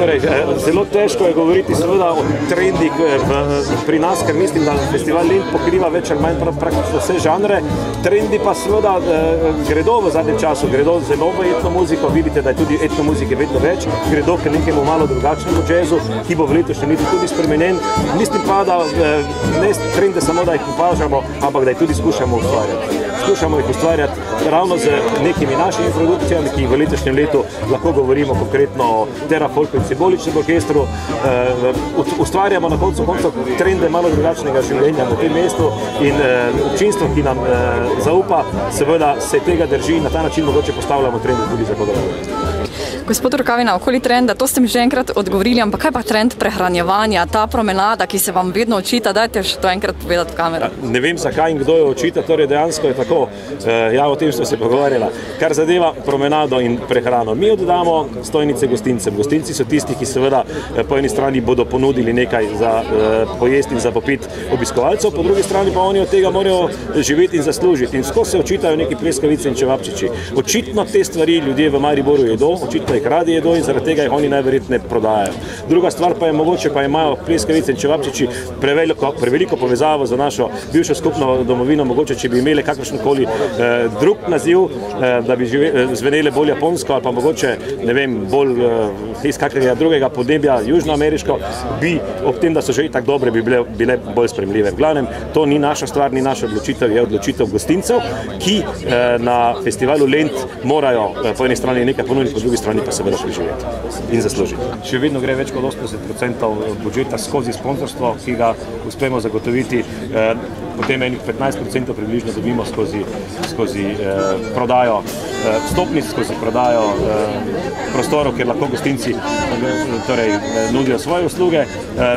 Torej, zelo težko je govoriti seveda o trendih pri nas, ker mislim, da festival Lent pokriva več ali manj praktično vse žanre. Trendi pa seveda gredo v zadnjem času, gredo zelo v etnomuziko, vidite, da je tudi etnomuzike vedno več, gredo k nekemu malo drugačnemu jazzu, ki bo v letošnjem letu tudi spremenjen. Mislim pa, da ne trende samo, da jih opažamo, ampak da jih tudi skušamo ustvarjati. Skušamo jih ustvarjati ravno z nekimi našimi produkcijami, ki v letošnjem letu lahko govorimo konkretno o Terra Folku in Simboličnem orkestru. Ustvarjamo na koncu trende malo drugačnega življenja na tem mestu in občinstvo, ki nam zaupa, seveda se tega drži in na ta način mogoče postavljamo trende tudi za podobno. Gospod Rukavina, okoli trenda, to ste mi že enkrat odgovorili, ampak kaj pa trend prehranjevanja, ta promenada, ki se vam vedno očita, dajte še to enkrat povedati v kamero. Ne vem, zakaj in kdo jo očita, torej dejansko je tako, ja, o tem smo se pogovarjala. Kar zadeva promenado in prehrano, mi oddamo stojnice gostincem. Gostinci so tisti, ki seveda po eni strani bodo ponudili nekaj za pojesti in za popit obiskovalcev, po drugi strani pa oni od tega morajo živeti in zaslužiti. In skozi se očitajo neki pleskavice in čevapčiči. Očitno te stvari ljudje v Mariboru jedo, očitno jih radi jedo in zaradi tega jih oni najverjetneje prodajajo. Druga stvar pa je mogoče, pa imajo pleskavice in čevapčiči preveliko povezavo za našo bivšo skupno domovino, mogoče, če bi imeli kakršenkoli drug naziv, da bi zvenele bolj japonsko ali pa mogoče, ne vem, bolj iz kakega drugega podnebja, južnoameriško, bi ob tem, da so že tako dobre, bi bile bolj spremljive. V glavnem, to ni naša stvar, ni naša odločitev, je odločitev gostincev, ki na festivalu Lent morajo po eni strani nekaj ponuditi, po drugi strani pa seveda preživeti in zaslužiti. Še vedno gre več kot 80% budžeta skozi sponzorstvo, ki ga uspemo zagotoviti, potem enih 15% približno dobimo skozi prodajo stopnic, skozi prodajo prostorov, kjer lahko gostinci nudijo svoje usluge,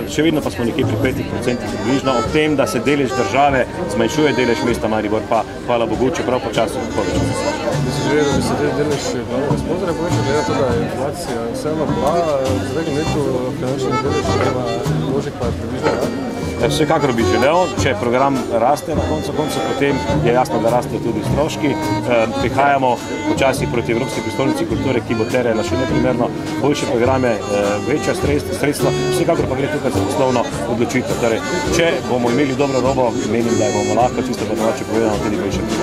še vedno pa smo nekje pri 5% približno, ob tem, da se delež države zmanjšuje, delež mesta Maribor pa, hvala Bogu, čeprav počasno povečuje. Želel, da bi se te delež glavnega sponzorja povečal, glede to, da je inflacija vseeno bila, v zadnjem letu finančni delež vložek pa je približno. Vsekakor bi želel, če program raste na koncu, potem je jasno, da rastejo tudi stroški. Prihajamo počasi proti Evropski prestolnici kulture, ki bo terjala še neprimerno boljše programe, večja sredstva, vsekakor pa gre tukaj za poslovno odločitev. Torej, če bomo imeli dobro dobo, menim, da bomo lahko čisto pa domače povedano tudi boljše.